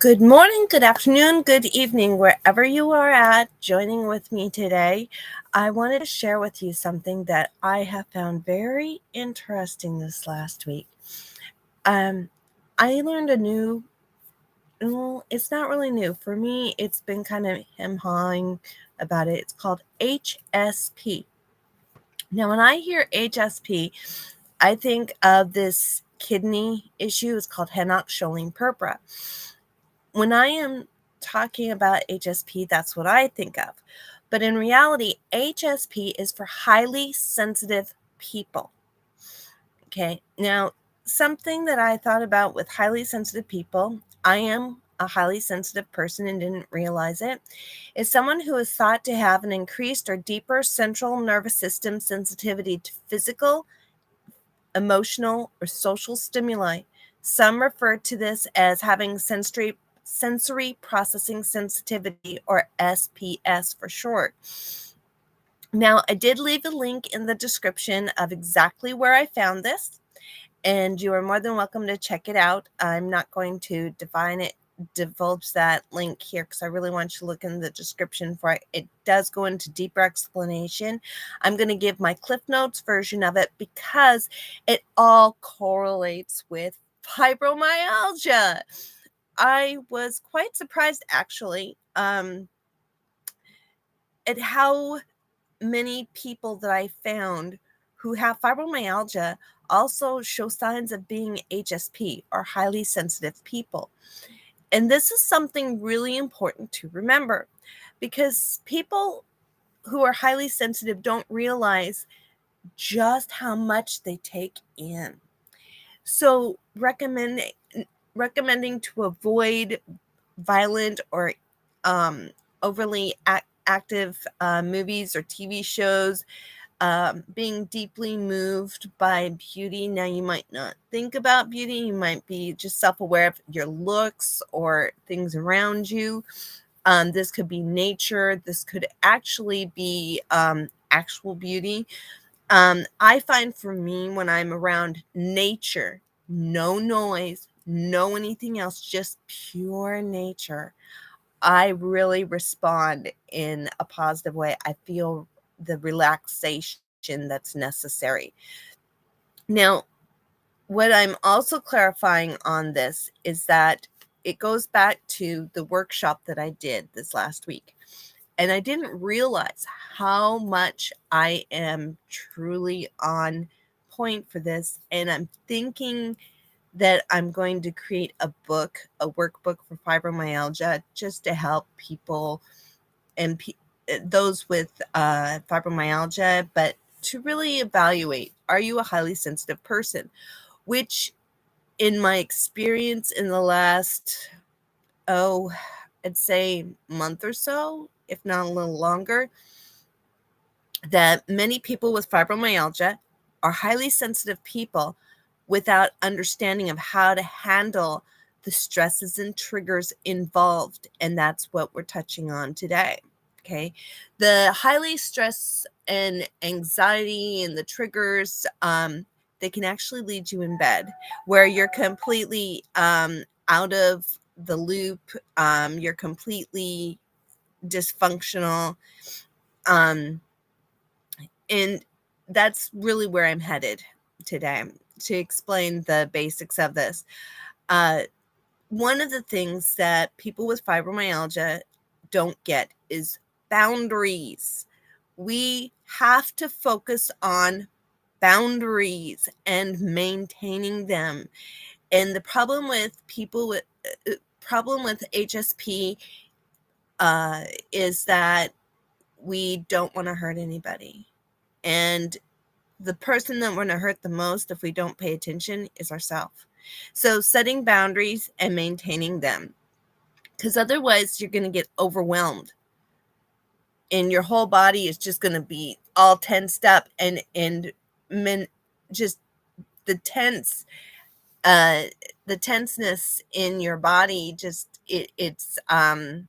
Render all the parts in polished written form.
Good morning, good afternoon, good evening, wherever you are at joining with me today. I wanted to share with you something that I have found very interesting this last week. I learned a new, well, it's not really new. For me, it's been kind of hawing about it. It's called HSP. Now, when I hear HSP, I think of this kidney issue. It's called Henoch-Schönlein-Purpura. When I am talking about HSP, that's what I think of. But in reality, HSP is for highly sensitive people. Okay. Now, something that I thought about with highly sensitive people, I am a highly sensitive person and didn't realize it, is someone who is thought to have an increased or deeper central nervous system sensitivity to physical, emotional, or social stimuli. Some refer to this as having sensory processing sensitivity, or SPS for short. Now, I did leave a link in the description of exactly where I found this, and you are more than welcome to check it out. I'm not going to divulge that link here because I really want you to look in the description for it. It does go into deeper explanation. I'm going to give my Cliff Notes version of it because it all correlates with fibromyalgia. I was quite surprised actually at how many people that I found who have fibromyalgia also show signs of being HSP, or highly sensitive people. And this is something really important to remember, because people who are highly sensitive don't realize just how much they take in. So recommending to avoid violent or overly active movies or TV shows, being deeply moved by beauty. Now, you might not think about beauty. You might be just self-aware of your looks or things around you. This could be nature. This could actually be actual beauty. I find for me, when I'm around nature, no noise, no anything else, just pure nature, I really respond in a positive way. I feel the relaxation that's necessary. Now, what I'm also clarifying on this is that it goes back to the workshop that I did this last week. And I didn't realize how much I am truly on point for this. And I'm thinking that I'm going to create a workbook for fibromyalgia, just to help people and those with fibromyalgia, but to really evaluate, are you a highly sensitive person? Which, in my experience in the last, I'd say month or so, if not a little longer, that many people with fibromyalgia are highly sensitive people without understanding of how to handle the stresses and triggers involved. And that's what we're touching on today. Okay. The highly stress and anxiety and the triggers, they can actually lead you in bed where you're completely out of the loop. You're completely dysfunctional. And that's really where I'm headed today, to explain the basics of this. One of the things that people with fibromyalgia don't get is boundaries. We have to focus on boundaries and maintaining them. And the problem with HSP is that we don't want to hurt anybody. And the person that we're going to hurt the most if we don't pay attention is ourselves. So setting boundaries and maintaining them, because otherwise you're going to get overwhelmed and your whole body is just going to be all tensed up, and just the tenseness in your body, just it's going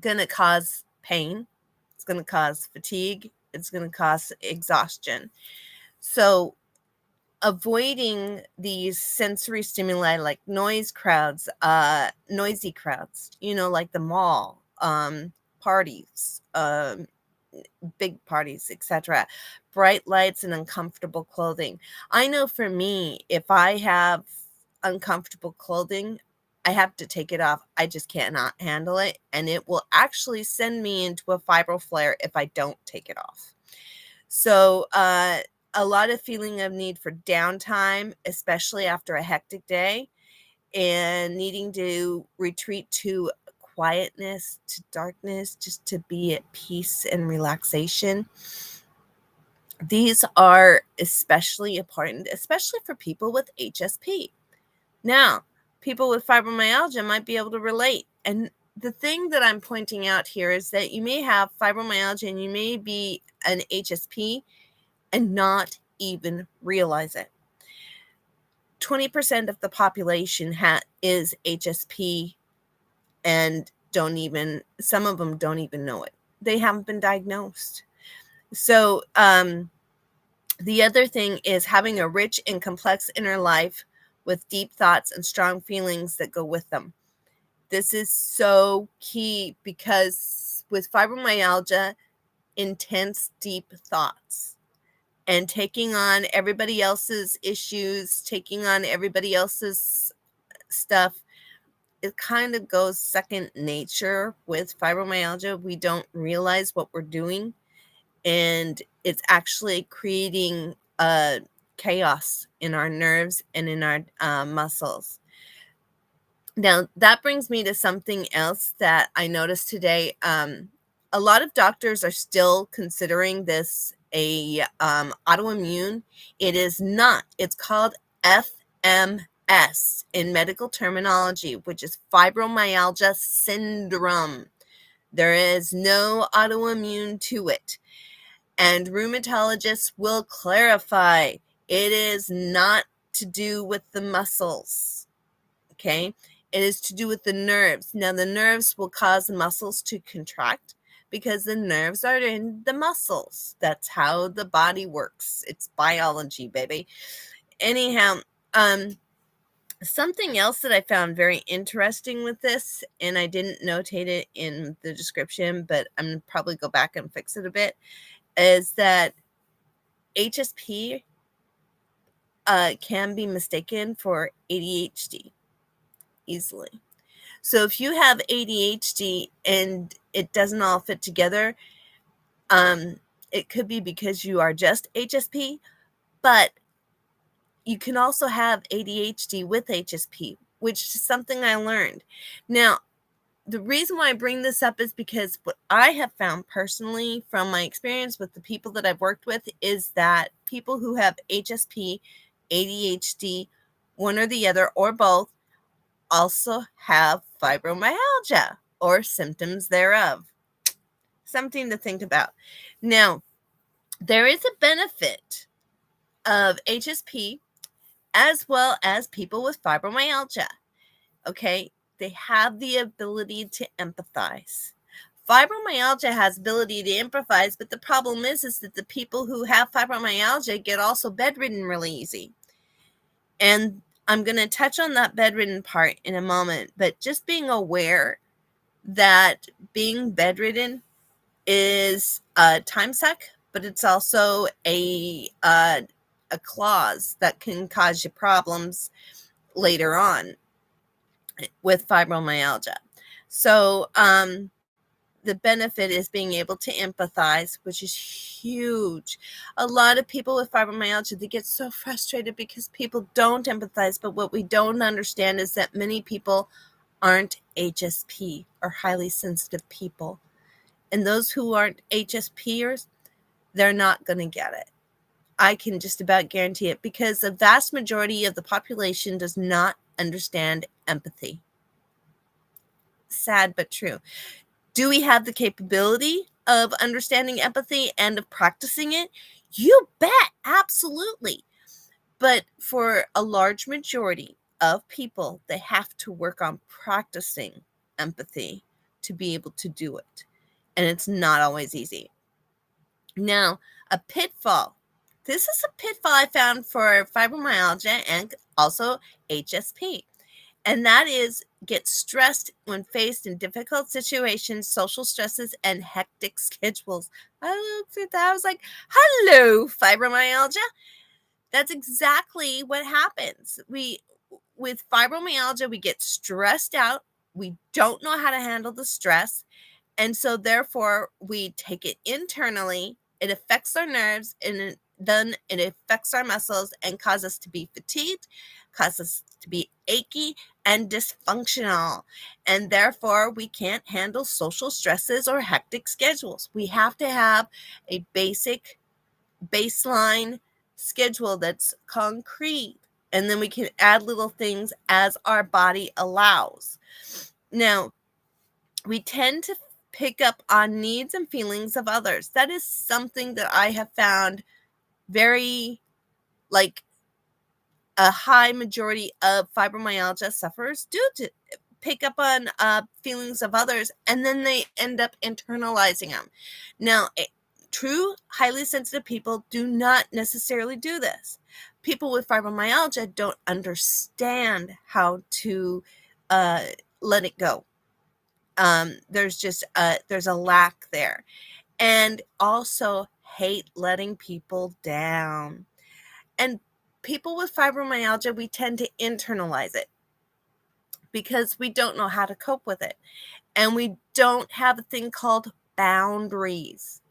to cause pain. It's going to cause fatigue. It's going to cause exhaustion. So avoiding these sensory stimuli like noisy crowds, like the mall, parties, big parties, etc., bright lights and uncomfortable clothing. I know for me, if I have uncomfortable clothing, I have to take it off. I just cannot handle it, and it will actually send me into a fibro flare if I don't take it off. So, a lot of feeling of need for downtime, especially after a hectic day, and needing to retreat to quietness, to darkness, just to be at peace and relaxation. These are especially important, especially for people with HSP. Now, people with fibromyalgia might be able to relate. And the thing that I'm pointing out here is that you may have fibromyalgia and you may be an HSP and not even realize it. 20% of the population is HSP and some of them don't even know it. They haven't been diagnosed. So the other thing is having a rich and complex inner life with deep thoughts and strong feelings that go with them. This is so key because with fibromyalgia, intense, deep thoughts and taking on everybody else's issues, taking on everybody else's stuff, it kind of goes second nature with fibromyalgia. We don't realize what we're doing, and it's actually creating chaos in our nerves and in our muscles. Now, that brings me to something else that I noticed today. A lot of doctors are still considering this a autoimmune. It is not. It's called FMS in medical terminology, which is fibromyalgia syndrome. There is no autoimmune to it. And rheumatologists will clarify it is not to do with the muscles. Okay? It is to do with the nerves. Now, the nerves will cause the muscles to contract because the nerves are in the muscles. That's how the body works. It's biology, baby. Anyhow, something else that I found very interesting with this, and I didn't notate it in the description, but I'm going to probably go back and fix it a bit, is that HSP can be mistaken for ADHD easily. So if you have ADHD and it doesn't all fit together, it could be because you are just HSP, but you can also have ADHD with HSP, which is something I learned. Now, the reason why I bring this up is because what I have found personally from my experience with the people that I've worked with is that people who have HSP, ADHD, one or the other, or both, also have fibromyalgia or symptoms thereof. Something to think about. Now, there is a benefit of HSP as well as people with fibromyalgia. Okay, they have the ability to empathize. Fibromyalgia has ability to empathize, but the problem is that the people who have fibromyalgia get also bedridden really easy. And I'm going to touch on that bedridden part in a moment, but just being aware that being bedridden is a time suck, but it's also a clause that can cause you problems later on with fibromyalgia. So the benefit is being able to empathize, which is huge. A lot of people with fibromyalgia, they get so frustrated because people don't empathize. But what we don't understand is that many people aren't HSP or highly sensitive people. And those who aren't HSPers, they're not going to get it. I can just about guarantee it because the vast majority of the population does not understand empathy. Sad but true. Do we have the capability of understanding empathy and of practicing it? You bet, absolutely. But for a large majority of people, they have to work on practicing empathy to be able to do it. And it's not always easy. Now, a pitfall this is a pitfall I found for fibromyalgia and also HSP. And that is get stressed when faced in difficult situations, social stresses, and hectic schedules. I looked at that. I was like, hello, fibromyalgia. That's exactly what happens. With fibromyalgia, we get stressed out. We don't know how to handle the stress. And so therefore we take it internally. It affects our nerves, and then it affects our muscles and causes us to be fatigued, causes us to be achy and dysfunctional. And therefore we can't handle social stresses or hectic schedules. We have to have a basic baseline schedule that's concrete. And then we can add little things as our body allows. Now, we tend to pick up on needs and feelings of others. That is something that I have found very, like, a high majority of fibromyalgia sufferers do to pick up on feelings of others, and then they end up internalizing them. Now, true highly sensitive people do not necessarily do this. People with fibromyalgia don't understand how to let it go. There's a lack there, and also hate letting people down. And people with fibromyalgia, we tend to internalize it because we don't know how to cope with it, and we don't have a thing called boundaries.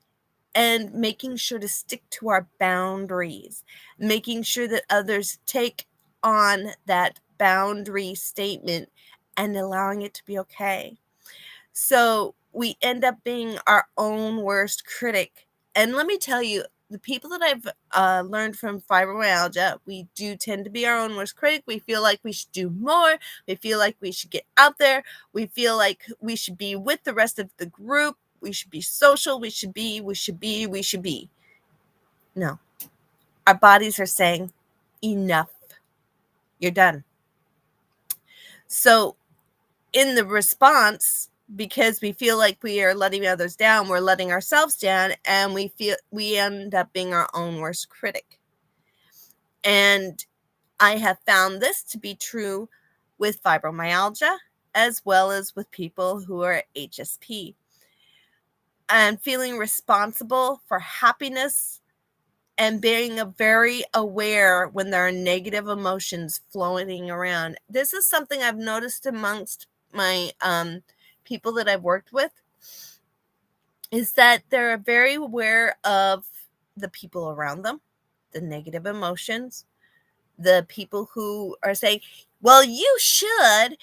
And making sure to stick to our boundaries, making sure that others take on that boundary statement and allowing it to be okay. So we end up being our own worst critic. And let me tell you, the people that I've learned from fibromyalgia, we do tend to be our own worst critic. We feel like we should do more. We feel like we should get out there. We feel like we should be with the rest of the group. We should be social. We should be. No, our bodies are saying, enough. You're done. So in the response, because we feel like we are letting others down, we're letting ourselves down, and we end up being our own worst critic. And I have found this to be true with fibromyalgia as well as with people who are HSP. And feeling responsible for happiness and being very aware when there are negative emotions floating around. This is something I've noticed amongst my people that I've worked with, is that they're very aware of the people around them, the negative emotions, the people who are saying, well, you should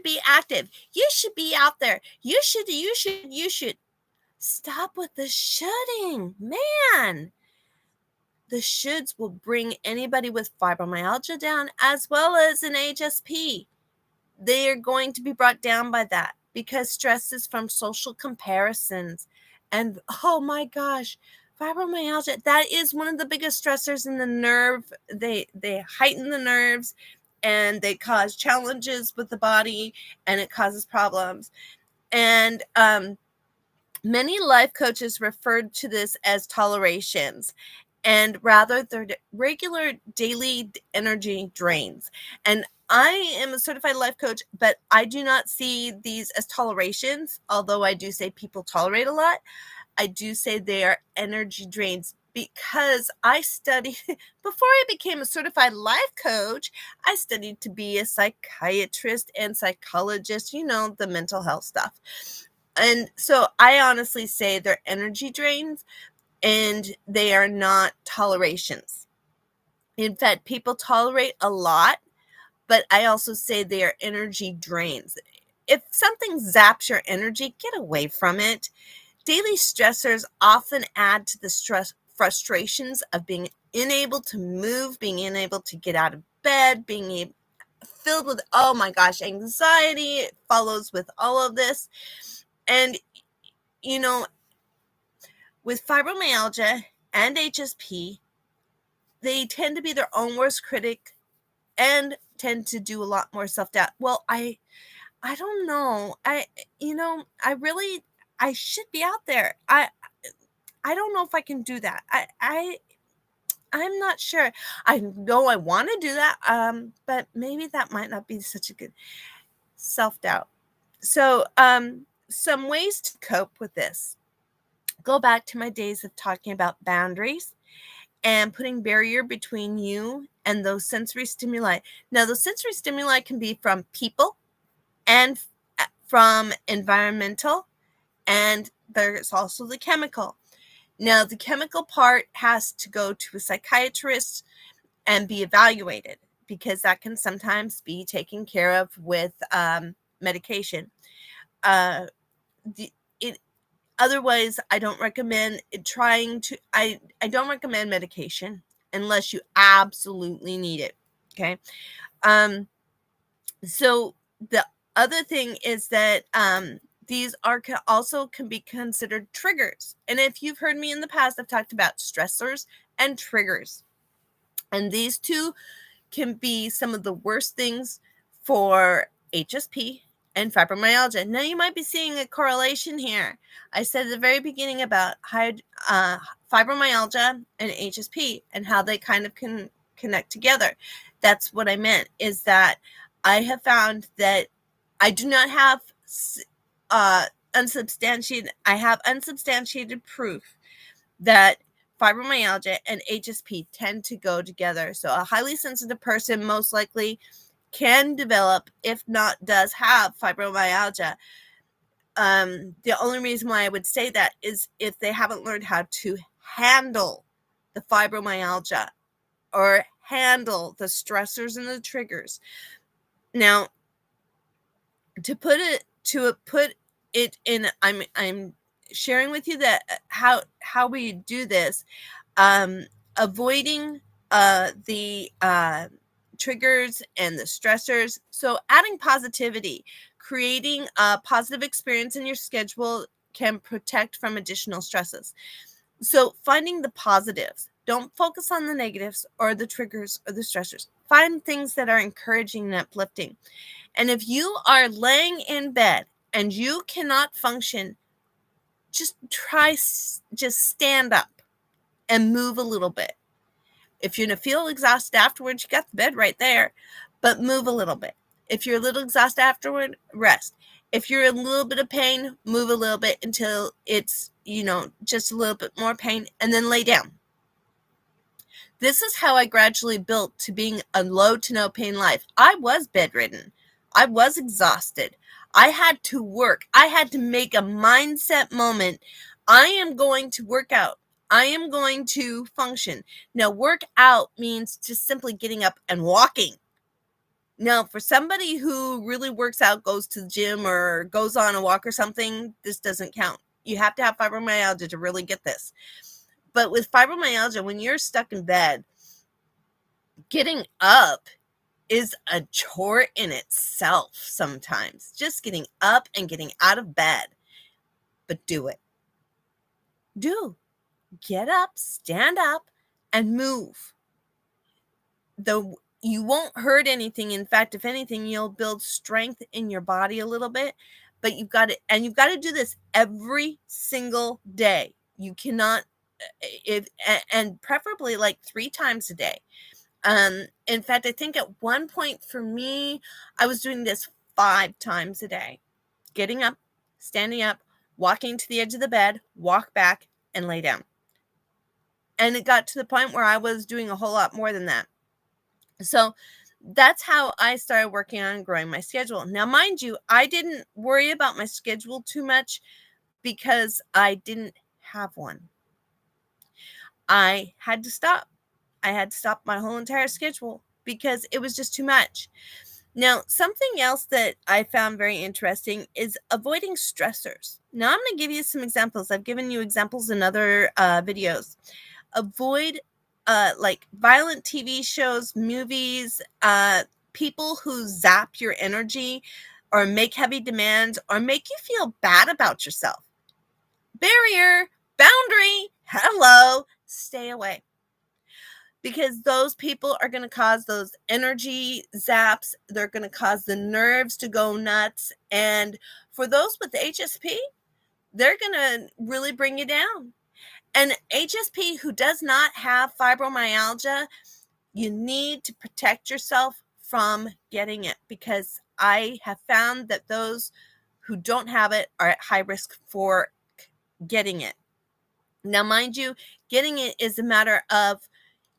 be active. You should be out there. You should. Stop with the shoulding, man. The shoulds will bring anybody with fibromyalgia down, as well as an HSP. They are going to be brought down by that because stress is from social comparisons. And oh my gosh, fibromyalgia, that is one of the biggest stressors in the nerve. They heighten the nerves, and they cause challenges with the body, and it causes problems. And many life coaches referred to this as tolerations, and rather they're regular daily energy drains. And I am a certified life coach, but I do not see these as tolerations, although I do say people tolerate a lot. I do say they are energy drains because I studied, before I became a certified life coach, I studied to be a psychiatrist and psychologist, the mental health stuff. And so I honestly say they're energy drains, and they are not tolerations. In fact, people tolerate a lot, but I also say they are energy drains. If something zaps your energy, get away from it. Daily stressors often add to the frustrations of being unable to move, being unable to get out of bed, being filled with, oh my gosh, anxiety. It follows with all of this. And, with fibromyalgia and HSP, they tend to be their own worst critic and tend to do a lot more self-doubt. Well, I don't know. I should be out there. I don't know if I can do that. I'm not sure. I know I want to do that, but maybe that might not be such a good self-doubt. So, some ways to cope with this. Go back to my days of talking about boundaries and putting barrier between you and those sensory stimuli. Now, those sensory stimuli can be from people and from environmental, and there's also the chemical. Now, the chemical part has to go to a psychiatrist and be evaluated, because that can sometimes be taken care of with medication. Uh, it Otherwise, I don't recommend I don't recommend medication unless you absolutely need it. Okay. Um, so the other thing is that these also can be considered triggers. And if you've heard me in the past, I've talked about stressors and triggers. And these two can be some of the worst things for HSP and fibromyalgia. Now, you might be seeing a correlation here. I said at the very beginning about fibromyalgia and HSP and how they kind of can connect together. That's what I meant, is that I have found that I do not have unsubstantiated proof that fibromyalgia and HSP tend to go together. So a highly sensitive person most likely can develop, if not does have, fibromyalgia. The only reason why I would say that is if they haven't learned how to handle the fibromyalgia or handle the stressors and the triggers. Now, to put it in, I'm sharing with you that how we do this, avoiding the triggers and the stressors. So adding positivity, creating a positive experience in your schedule can protect from additional stresses. So finding the positives. Don't focus on the negatives or the triggers or the stressors. Find things that are encouraging and uplifting. And if you are laying in bed and you cannot function, just stand up and move a little bit. If you're going to feel exhausted afterwards, you got the bed right there, but move a little bit. If you're a little exhausted afterward, rest. If you're in a little bit of pain, move a little bit until it's, just a little bit more pain, and then lay down. This is how I gradually built to being a low to no pain life. I was bedridden. I was exhausted. I had to work. I had to make a mindset moment. I am going to work out. I am going to function. Now, work out means just simply getting up and walking. Now, for somebody who really works out, goes to the gym or goes on a walk or something, this doesn't count. You have to have fibromyalgia to really get this. But with fibromyalgia, when you're stuck in bed, getting up is a chore in itself sometimes. Just getting up and getting out of bed. But do it. Get up, stand up, and move. Though you won't hurt anything. In fact, if anything, you'll build strength in your body a little bit. But you've got to do this every single day. You cannot, and preferably like 3 times a day. In fact, I think at one point for me, I was doing this 5 times a day. Getting up, standing up, walking to the edge of the bed, walk back, and lay down. And it got to the point where I was doing a whole lot more than that. So that's how I started working on growing my schedule. Now, mind you, I didn't worry about my schedule too much because I didn't have one. I had to stop. I had to stop my whole entire schedule because it was just too much. Now, something else that I found very interesting is avoiding stressors. Now, I'm going to give you some examples. I've given you examples in other videos. Avoid like violent TV shows, movies, people who zap your energy or make heavy demands or make you feel bad about yourself. Barrier, boundary, hello, stay away. Because those people are going to cause those energy zaps. They're going to cause the nerves to go nuts. And for those with HSP, they're going to really bring you down. An HSP who does not have fibromyalgia, you need to protect yourself from getting it, because I have found that those who don't have it are at high risk for getting it. Now, mind you, getting it is a matter of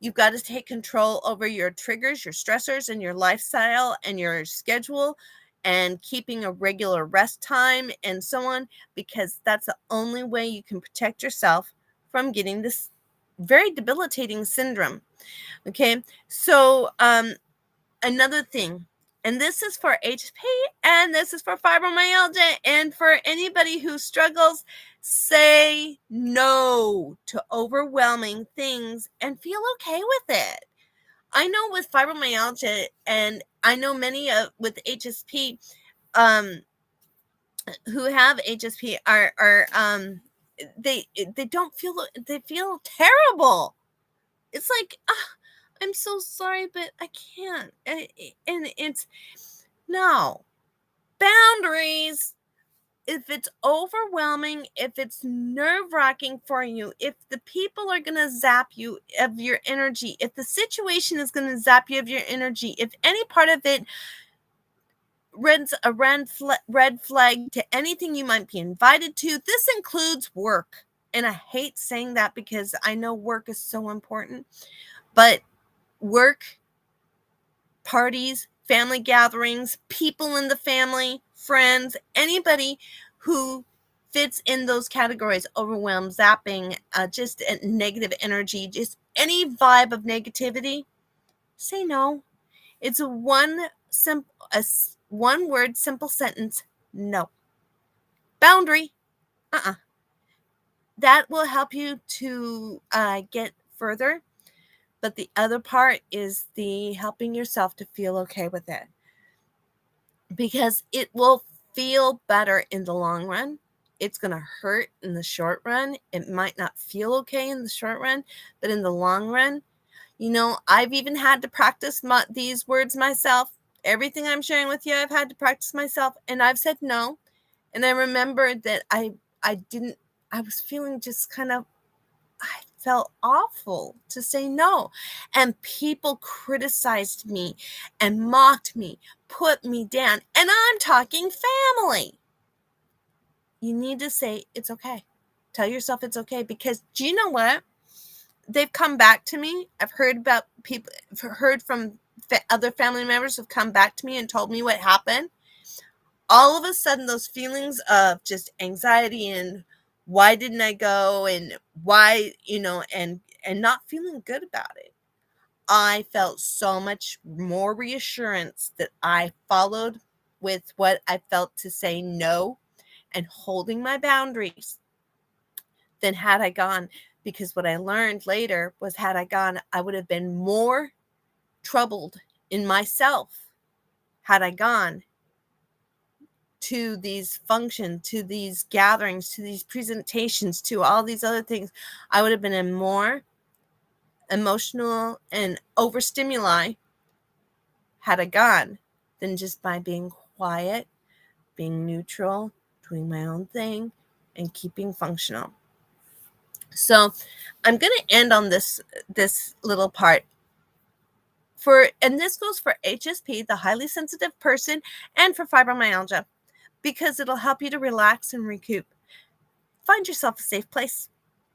you've got to take control over your triggers, your stressors, and your lifestyle and your schedule, and keeping a regular rest time and so on, because that's the only way you can protect yourself from getting this very debilitating syndrome. Okay, so another thing, and this is for HSP and this is for fibromyalgia and for anybody who struggles, say no to overwhelming things and feel okay with it. I know with fibromyalgia, and I know many with HSP who have HSP are they don't feel, they feel terrible. It's like, I'm so sorry, but I can't. And it's no boundaries. If it's overwhelming, if it's nerve-wracking for you, if the people are going to zap you of your energy, if the situation is going to zap you of your energy, if any part of it reds a red flag to anything you might be invited to, this includes work. And I hate saying that because I know work is so important, but work, parties, family gatherings, people in the family, friends, anybody who fits in those categories, overwhelm, zapping, just a negative energy, just any vibe of negativity, say no. It's a one word, simple sentence, no. Boundary, that will help you to get further. But the other part is the helping yourself to feel okay with it, because it will feel better in the long run. It's going to hurt in the short run. It might not feel okay in the short run, but in the long run, I've even had to practice these words myself. Everything I'm sharing with you, I've had to practice myself, and I've said no. And I remember that I was feeling just kind of, I felt awful to say no. And people criticized me and mocked me, put me down. And I'm talking family. You need to say it's okay. Tell yourself it's okay, because do you know what? They've come back to me. I've heard about people, heard from other family members who've come back to me and told me what happened. All of a sudden, those feelings of just anxiety and why didn't I go, and why, and not feeling good about it. I felt so much more reassurance that I followed with what I felt to say no and holding my boundaries than had I gone. Because what I learned later was, had I gone, I would have been more troubled in myself had I gone to these functions, to these gatherings, to these presentations, to all these other things. I would have been in more emotional and overstimuli had I gone, than just by being quiet, being neutral, doing my own thing, and keeping functional. So I'm going to end on this little part. And this goes for HSP, the highly sensitive person, and for fibromyalgia, because it'll help you to relax and recoup. Find yourself a safe place.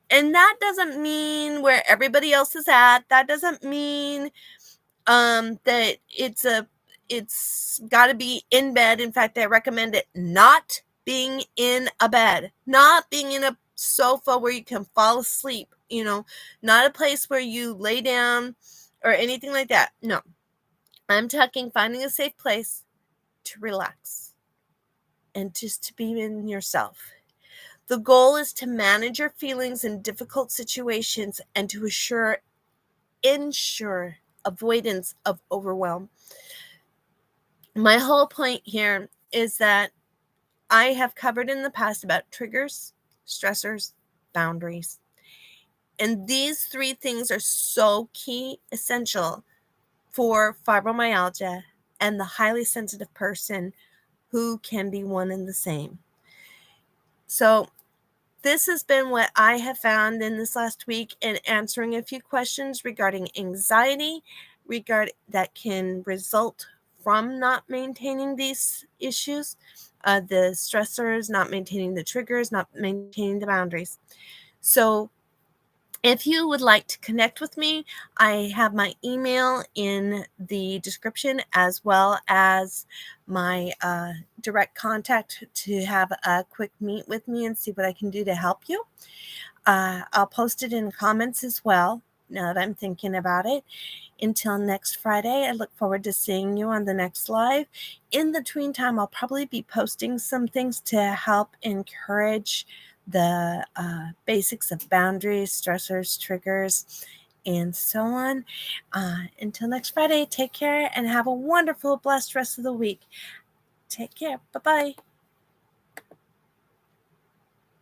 And that doesn't mean where everybody else is at. That doesn't mean that it's got to be in bed. In fact, I recommend it not being in a bed, not being in a sofa where you can fall asleep, not a place where you lay down or anything like that. No, I'm talking finding a safe place to relax and just to be in yourself. The goal is to manage your feelings in difficult situations and to ensure avoidance of overwhelm. My whole point here is that I have covered in the past about triggers, stressors, boundaries. And these three things are so key, essential for fibromyalgia and the highly sensitive person who can be one and the same. So this has been what I have found in this last week in answering a few questions regarding anxiety, that can result from not maintaining these issues, the stressors, not maintaining the triggers, not maintaining the boundaries. So if you would like to connect with me, I have my email in the description, as well as my direct contact to have a quick meet with me and see what I can do to help you. I'll post it in the comments as well, now that I'm thinking about it. Until next Friday, I look forward to seeing you on the next live. In the between time, I'll probably be posting some things to help encourage the basics of boundaries, stressors, triggers, and so on. Until next Friday, take care and have a wonderful, blessed rest of the week. Take care. Bye-bye.